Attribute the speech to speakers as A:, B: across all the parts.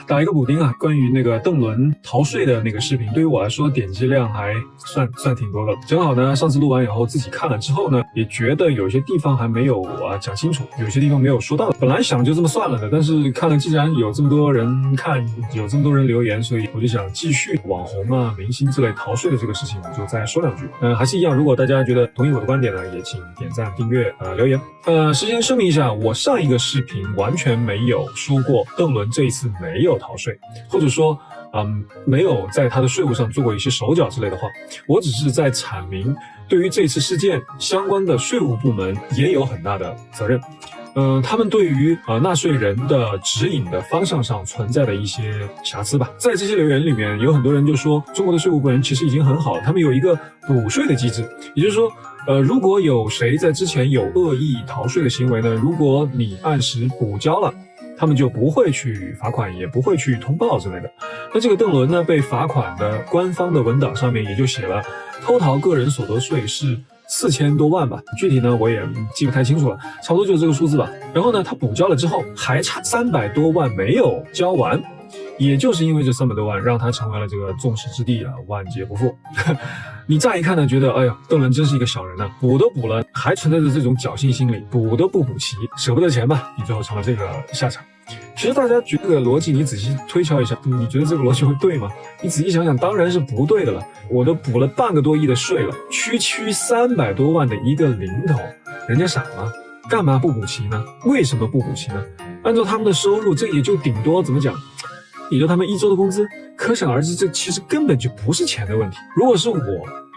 A: 打一个补丁啊，关于那个邓伦逃税的那个视频，对于我来说点击量还算挺多的。正好呢，上次录完以后自己看了之后呢，也觉得有些地方还没有讲清楚，有些地方没有说到。本来想就这么算了的，但是看了既然有这么多人看，有这么多人留言，所以我就想继续网红啊、明星之类逃税的这个事情，我就再说两句。还是一样，如果大家觉得同意我的观点呢，也请点赞、订阅、留言。事先声明一下，我上一个视频完全没有说过邓伦这一次没有逃税，或者说没有在他的税务上做过一些手脚之类的话，我只是在阐明对于这次事件相关的税务部门也有很大的责任。他们对于纳税人的指引的方向上存在的一些瑕疵吧。在这些留言里面，有很多人就说中国的税务部门其实已经很好了，他们有一个补税的机制，也就是说如果有谁在之前有恶意逃税的行为呢，如果你按时补交了，他们就不会去罚款，也不会去通报之类的。那这个邓伦呢，被罚款的官方的文档上面也就写了偷逃个人所得税是4000多万吧，具体呢我也记不太清楚了，差不多就是这个数字吧。然后呢，他补交了之后还差300多万没有交完，也就是因为这300多万让他成为了这个众矢之的啊，万劫不复。你乍一看呢，觉得哎呀，邓伦真是一个小人啊，补都补了，还存在着这种侥幸心理，补都不补齐，舍不得钱吧，你最后成了这个下场。其实大家觉得这个逻辑，你仔细推敲一下，你觉得这个逻辑会对吗？你仔细想想，当然是不对的了。我都补了半个多亿的税了，区300多万的一个零头，人家傻吗？干嘛不补齐呢？为什么不补齐呢？按照他们的收入，这也就顶多怎么讲，也就他们1周的工资，可想而知，这其实根本就不是钱的问题。如果是我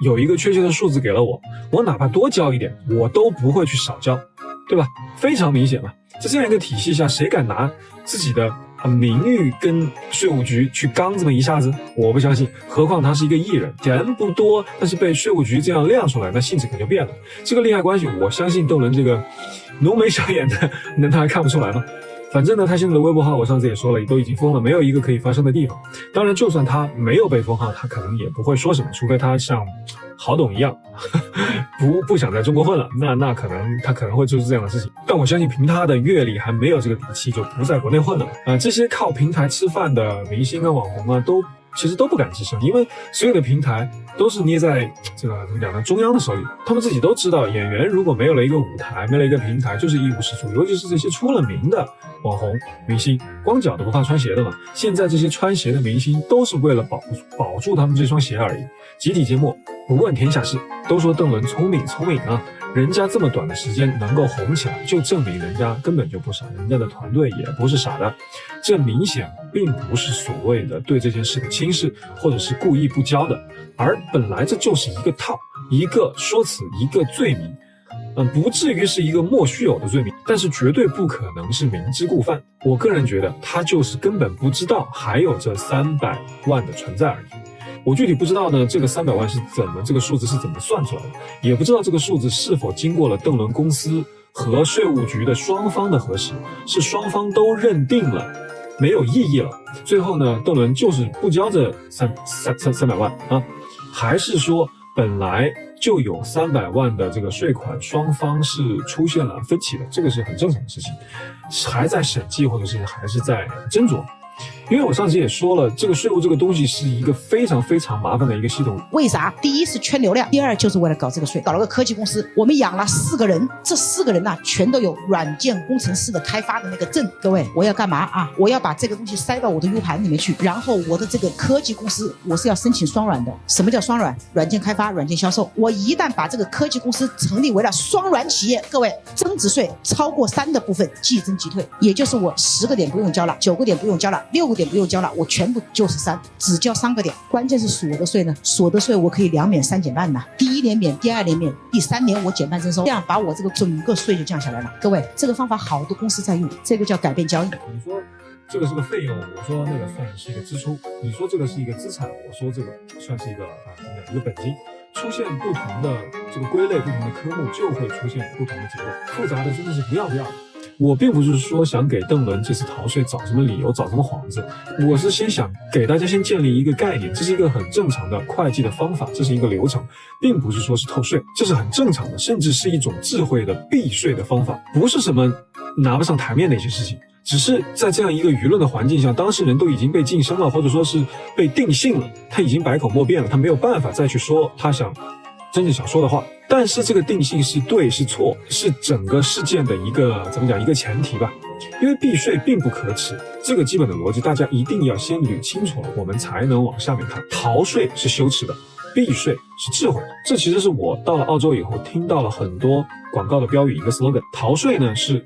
A: 有一个确切的数字给了我哪怕多交一点，我都不会去少交，对吧？非常明显嘛。在这样一个体系下，谁敢拿自己的名誉跟税务局去刚这么一下子？我不相信。何况他是一个艺人，钱不多，但是被税务局这样亮出来，那性质可就变了。这个利害关系，我相信邓伦这个浓眉小眼的，那他还看不出来吗？反正呢，他现在的微博号我上次也说了，都已经封了，没有一个可以发声的地方。当然，就算他没有被封号，他可能也不会说什么，除非他像郝董一样不想在中国混了，那可能他可能会做出这样的事情。但我相信凭他的阅历还没有这个底气，就不在国内混了。这些靠平台吃饭的明星跟网红啊，其实都不敢吱声，因为所有的平台都是捏在这个怎么讲呢，中央的手里。他们自己都知道，演员如果没有了一个舞台，没了一个平台，就是一无是处。尤其是这些出了名的网红明星，光脚都不怕穿鞋的嘛。现在这些穿鞋的明星都是为了保住他们这双鞋而已。集体缄默，不问天下事。都说邓伦聪明啊，人家这么短的时间能够红起来，就证明人家根本就不傻，人家的团队也不是傻的。这明显并不是所谓的对这件事的轻视，或者是故意不交的，而本来这就是一个套，一个说辞，一个罪名。不至于是一个莫须有的罪名，但是绝对不可能是明知故犯。我个人觉得他就是根本不知道还有这300万的存在而已。我具体不知道呢，这个300万这个数字是怎么算出来的，也不知道这个数字是否经过了邓伦公司和税务局的双方的核实，是双方都认定了没有异议了，最后呢，邓伦就是不交这300万啊，还是说本来就有300万的这个税款，双方是出现了分歧的，这个是很正常的事情，还在审计或者是还是在斟酌。因为我上次也说了，这个税务这个东西是一个非常非常麻烦的一个系统。
B: 为啥？第一是圈流量，第二就是为了搞这个税。搞了个科技公司，我们养了4个人，这4个人呢，全都有软件工程师的开发的那个证。各位，我要干嘛啊？我要把这个东西塞到我的 U 盘里面去，然后我的这个科技公司，我是要申请双软的。什么叫双软？软件开发、软件销售。我一旦把这个科技公司成立为了双软企业，各位，增值税超过3的部分即增即退，也就是我10个点不用交了，9个点不用交了，6个点不用交了，我全部就是3，只交3个点。关键是所得税呢，所得税我可以2免3减半的，第1年免，第2年免，第3年我减半征收，这样把我这个整个税就降下来了。各位，这个方法好多公司在用，这个叫改变交易。
A: 你说这个是个费用，我说那个算是一个支出；你说这个是一个资产，我说这个算是一个一个本金。出现不同的这个归类，不同的科目，就会出现不同的结论。复杂的真的是不要不要的。我并不是说想给邓伦这次逃税找什么理由，找什么幌子，我是先想给大家先建立一个概念，这是一个很正常的会计的方法，这是一个流程，并不是说是偷税，这是很正常的，甚至是一种智慧的避税的方法，不是什么拿不上台面的一些事情。只是在这样一个舆论的环境下，当事人都已经被晋升了，或者说是被定性了，他已经百口莫辩了，他没有办法再去说他真正想说的话。但是这个定性是对是错，是整个事件的一个一个前提吧。因为避税并不可耻，这个基本的逻辑大家一定要先捋清楚了，我们才能往下面看。逃税是羞耻的，避税是智慧的。这其实是我到了澳洲以后听到了很多广告的标语，一个 slogan。逃税呢是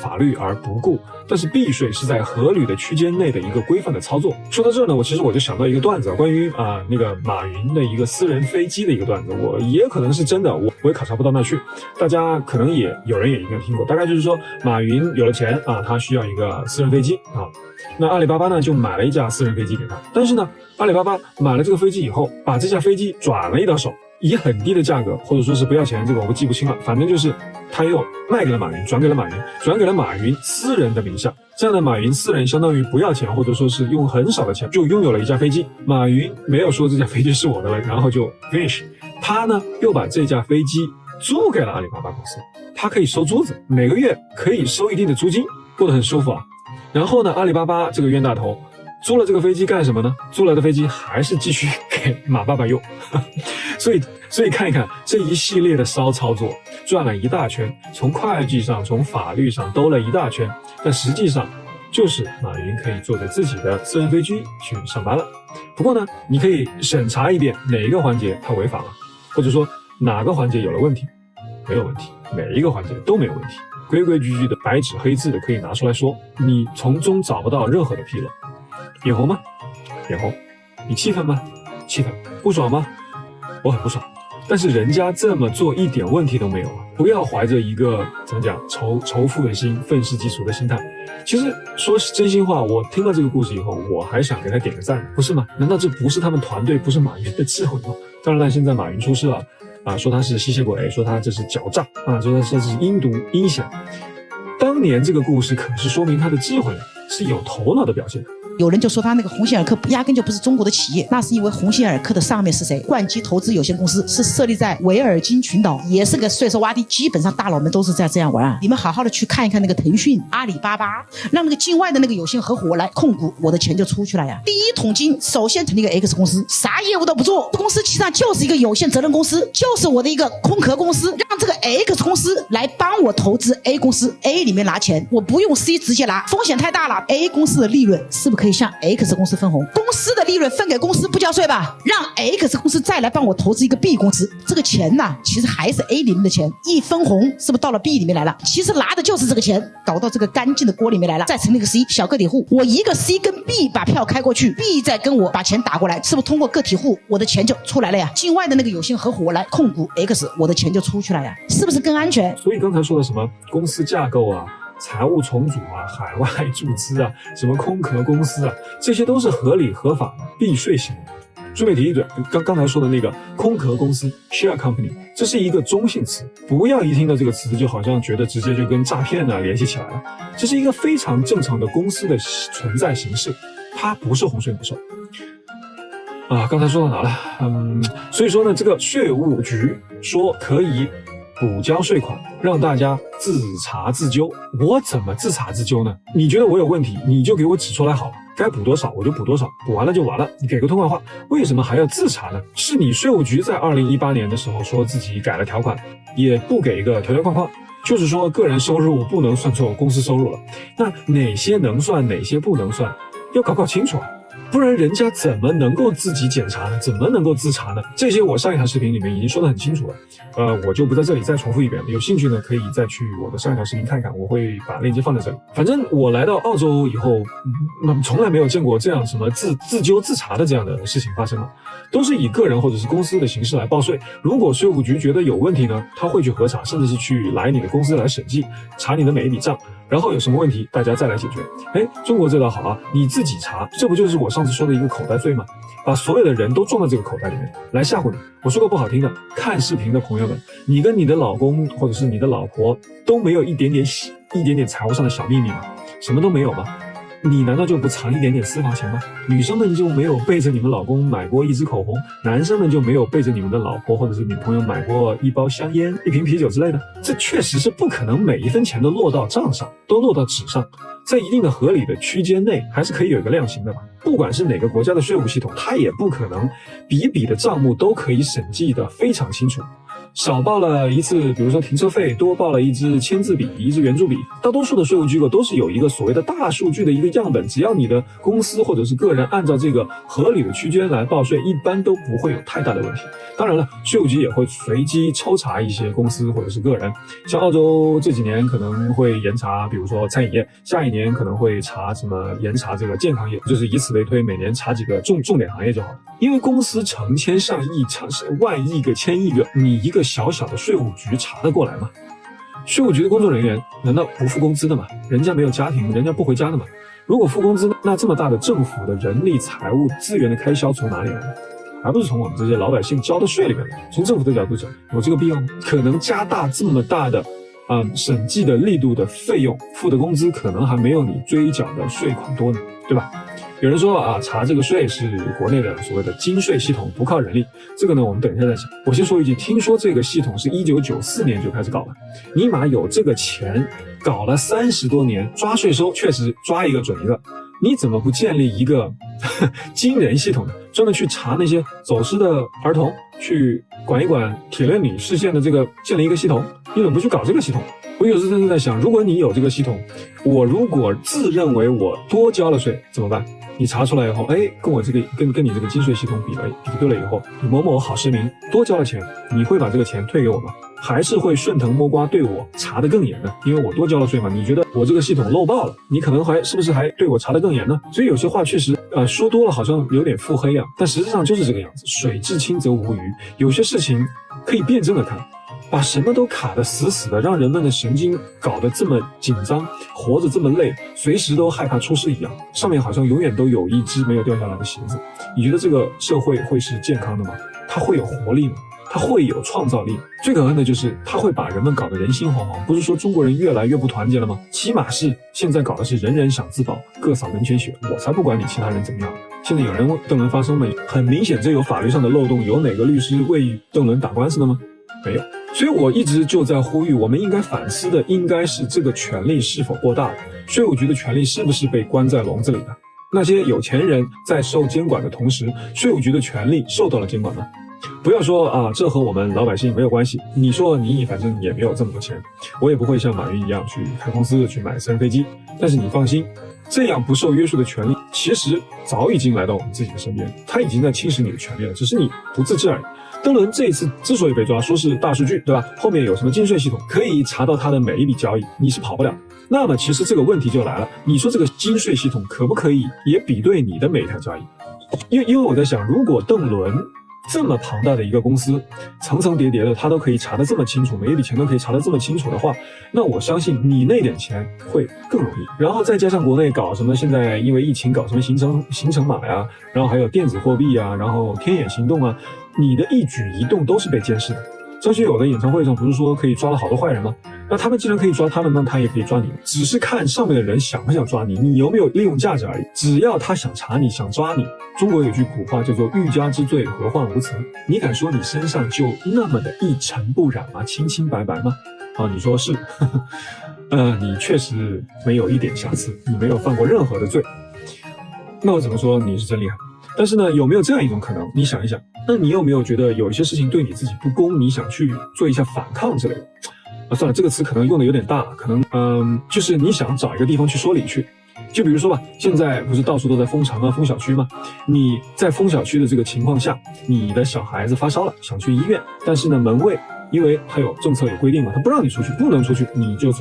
A: 法律而不顾，但是避税是在合理的区间内的一个规范的操作。说到这呢，我就想到一个段子，关于那个马云的一个私人飞机的一个段子，我也可能是真的，我也考察不到那去，大家可能有人也应该听过。大概就是说，马云有了钱他需要一个私人飞机那阿里巴巴呢就买了一架私人飞机给他，但是呢，阿里巴巴买了这个飞机以后，把这架飞机转了一到手，以很低的价格，或者说是不要钱，这个我记不清了，反正就是他又卖给了马云，转给了马云私人的名下。这样的马云私人相当于不要钱，或者说是用很少的钱就拥有了一架飞机。马云没有说这架飞机是我的了，然后就 finish。他呢又把这架飞机租给了阿里巴巴公司，他可以收租子，每个月可以收一定的租金，过得很舒服啊。然后呢，阿里巴巴这个冤大头租了这个飞机干什么呢？租来的飞机还是继续给马爸爸用所以看一看这一系列的骚操作，转了一大圈，从会计上从法律上兜了一大圈，但实际上就是马云可以坐着自己的私人飞机去上班了。不过呢，你可以审查一遍哪一个环节他违法了，或者说哪个环节有了问题。没有问题，每一个环节都没有问题，规规矩矩的，白纸黑字的可以拿出来说，你从中找不到任何的纰漏。眼红吗？眼红。你气愤吗？气愤。不爽吗？我很不爽。但是人家这么做一点问题都没有啊！不要怀着一个仇富的心、愤世嫉俗的心态。其实说真心话，我听到这个故事以后，我还想给他点个赞，不是吗？难道这不是他们团队，不是马云的智慧吗？当然了，现在马云出事了说他是吸血鬼，说他这是狡诈说他这是阴毒阴险。当年这个故事可是说明他的智慧，是有头脑的表现。
B: 有人就说他那个鸿星尔克压根就不是中国的企业，那是因为鸿星尔克的上面是谁？冠基投资有限公司是设立在维尔京群岛，也是个税收洼地，基本上大佬们都是在这样玩你们好好的去看一看那个腾讯、阿里巴巴，让那个境外的那个有限合伙来控股，我的钱就出去了呀。第一桶金首先成立一个 X 公司，啥业务都不做，公司其实上就是一个有限责任公司，就是我的一个空壳公司，让这个 X 公司来帮我投资 A 公司 ，A 里面拿钱，我不用 C 直接拿，风险太大了。A 公司的利润是不是可以向 X 公司分红？公司的利润分给公司不交税吧？让 X 公司再来帮我投资一个 B 公司，这个钱其实还是 A 里面的钱，一分红是不是到了 B 里面来了？其实拿的就是这个钱，搞到这个干净的锅里面来了，再成立个 C 小个体户，我一个 C 跟 B 把票开过去， B 再跟我把钱打过来，是不是通过个体户我的钱就出来了呀？境外的那个有限合伙来控股 X， 我的钱就出去了呀，是不是更安全？
A: 所以刚才说的什么公司架构财务重组海外注资什么空壳公司这些都是合理合法的避税行为。顺便提一嘴，刚才说的那个空壳公司 share company， 这是一个中性词，不要一听到这个词就好像觉得直接就跟诈骗联系起来了。这是一个非常正常的公司的存在形式，它不是洪水猛兽。刚才说到哪了？所以说呢，这个税务局说可以补交税款，让大家自查自纠。我怎么自查自纠呢？你觉得我有问题，你就给我指出来好了，该补多少我就补多少，补完了就完了，你给个痛快话。为什么还要自查呢？是你税务局在2018年的时候说自己改了条款，也不给一个条条框框，就是说个人收入不能算作公司收入了。那哪些能算，哪些不能算，要搞清楚不然人家怎么能够自己检查呢？怎么能够自查呢？这些我上一条视频里面已经说得很清楚了，我就不在这里再重复一遍了。有兴趣呢，可以再去我的上一条视频看看，我会把链接放在这里。反正我来到澳洲以后，从来没有见过这样什么自纠自查的这样的事情发生了，都是以个人或者是公司的形式来报税。如果税务局觉得有问题呢，他会去核查，甚至是去来你的公司来审计，查你的每一笔账。然后有什么问题大家再来解决。中国这倒好你自己查，这不就是我上次说的一个口袋罪吗？把所有的人都装到这个口袋里面来吓唬你。我说个不好听的，看视频的朋友们，你跟你的老公或者是你的老婆都没有一点点财务上的小秘密吗？什么都没有吗？你难道就不藏一点点私房钱吗？女生们就没有背着你们老公买过一支口红，男生们就没有背着你们的老婆或者是女朋友买过一包香烟、一瓶啤酒之类的？这确实是不可能每一分钱都落到账上，都落到纸上，在一定的合理的区间内，还是可以有一个量刑的嘛。不管是哪个国家的税务系统，它也不可能笔笔的账目都可以审计的非常清楚。少报了一次，比如说停车费，多报了一支签字笔，一支圆珠笔。大多数的税务机构都是有一个所谓的大数据的一个样本，只要你的公司或者是个人按照这个合理的区间来报税，一般都不会有太大的问题。当然了，税务局也会随机抽查一些公司或者是个人，像澳洲这几年可能会严查，比如说餐饮业，下一年可能会查严查这个健康业，就是以此类推，每年查几个重点行业就好了。因为公司成千上亿、万亿个、千亿个，你一个小小的税务局查得过来吗？税务局的工作人员难道不付工资的吗？人家没有家庭，人家不回家的吗？如果付工资，那这么大的政府的人力、财务资源的开销从哪里来呢？而不是从我们这些老百姓交的税里面来。从政府的角度讲，有这个必要吗？可能加大这么大的审计的力度的费用，付的工资可能还没有你追缴的税款多呢，对吧？有人说查这个税是国内的所谓的金税系统，不靠人力。这个呢，我们等一下再讲。我先说一句，听说这个系统是1994年就开始搞了，尼玛有这个钱，搞了30多年，抓税收确实抓一个准一个。你怎么不建立一个金人系统呢？专门去查那些走失的儿童，去管一管铁链女视线的这个，建立一个系统，你怎么不去搞这个系统？我有时真的在想，如果你有这个系统，我如果自认为我多交了税怎么办？你查出来以后，跟我这个跟你这个金税系统比对了以后，你某某好市民多交了钱，你会把这个钱退给我吗？还是会顺藤摸瓜对我查得更严呢？因为我多交了税嘛，你觉得我这个系统漏报了，你可能是不是还对我查得更严呢？所以有些话确实说多了好像有点腹黑啊，但实际上就是这个样子。水至清则无鱼，有些事情可以辩证的看。把什么都卡得死死的，让人们的神经搞得这么紧张，活着这么累，随时都害怕出事一样，上面好像永远都有一只没有掉下来的鞋子。你觉得这个社会会是健康的吗？它会有活力吗？它会有创造力吗？最可恨的就是它会把人们搞得人心惶惶。不是说中国人越来越不团结了吗？起码是现在搞的是人人想自保，各扫门前雪，我才不管你其他人怎么样。现在有人为邓伦发声吗？很明显这有法律上的漏洞，有哪个律师为邓伦打官司的吗？没有。所以我一直就在呼吁，我们应该反思的应该是这个权力是否过大了，税务局的权力是不是被关在笼子里的？那些有钱人在受监管的同时，税务局的权力受到了监管吗？不要说这和我们老百姓没有关系，你说你反正也没有这么多钱，我也不会像马云一样去开公司去买私人飞机，但是你放心，这样不受约束的权利其实早已经来到我们自己的身边，他已经在侵蚀你的权利了，只是你不自知而已。邓伦这一次之所以被抓，说是大数据，对吧？后面有什么金税系统可以查到他的每一笔交易，你是跑不了。那么其实这个问题就来了，你说这个金税系统可不可以也比对你的每一条交易？因为我在想，如果邓伦这么庞大的一个公司，层层叠叠的，他都可以查得这么清楚，每一笔钱都可以查得这么清楚的话，那我相信你那点钱会更容易。然后再加上国内搞什么，现在因为疫情搞什么行程码呀，然后还有电子货币啊，然后天眼行动啊，你的一举一动都是被监视的。张学友的演唱会上不是说可以抓了好多坏人吗？那他们既然可以抓他们，那他也可以抓你，只是看上面的人想不想抓你，你有没有利用价值而已。只要他想查你，想抓你，中国有句古话叫做欲加之罪，何患无辞。你敢说你身上就那么的一尘不染吗？清清白白吗？你说是你确实没有一点瑕疵，你没有犯过任何的罪，那我怎么说你是真厉害？但是呢，有没有这样一种可能？你想一想，那你有没有觉得有一些事情对你自己不公，你想去做一下反抗之类的？算了，这个词可能用的有点大，可能就是你想找一个地方去说理去。就比如说吧，现在不是到处都在封城啊、封小区吗？你在封小区的这个情况下，你的小孩子发烧了，想去医院，但是呢，门卫因为他有政策有规定嘛，他不让你出去，不能出去，你就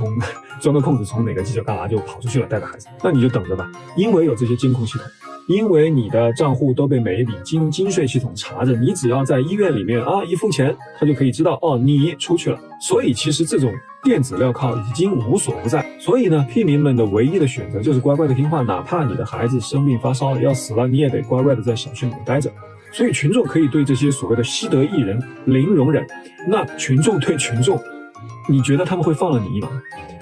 A: 钻个空子从哪个犄角旮旯就跑出去了，带着孩子，那你就等着吧。因为有这些监控系统，因为你的账户都被每一笔金税系统查着，你只要在医院里面一付钱，他就可以知道你出去了。所以其实这种电子镣铐已经无所不在。所以呢，屁民们的唯一的选择就是乖乖的听话，哪怕你的孩子生病发烧了要死了，你也得乖乖的在小区里面待着。所以群众可以对这些所谓的西德艺人零容忍，那群众对群众，你觉得他们会放了你一马？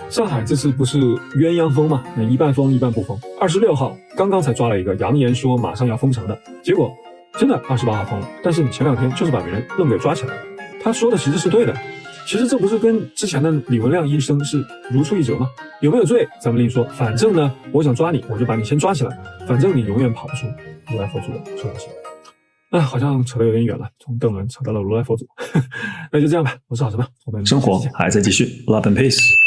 A: 上海这次不是鸳鸯封嘛，那一半封一半不封。26号刚刚才抓了一个，扬言说马上要封城的，结果真的28号封了，但是前2天就是把别人愣给抓起来了。他说的其实是对的，其实这不是跟之前的李文亮医生是如出一辙吗？有没有罪咱们另说，反正呢我想抓你，我就把你先抓起来，反正你永远跑不出如来佛祖的手掌心。好像扯得有点远了，从邓伦扯到了如来佛祖。那就这样吧，我是郝什么，我们
C: 生活还在继续 ，Love and Peace。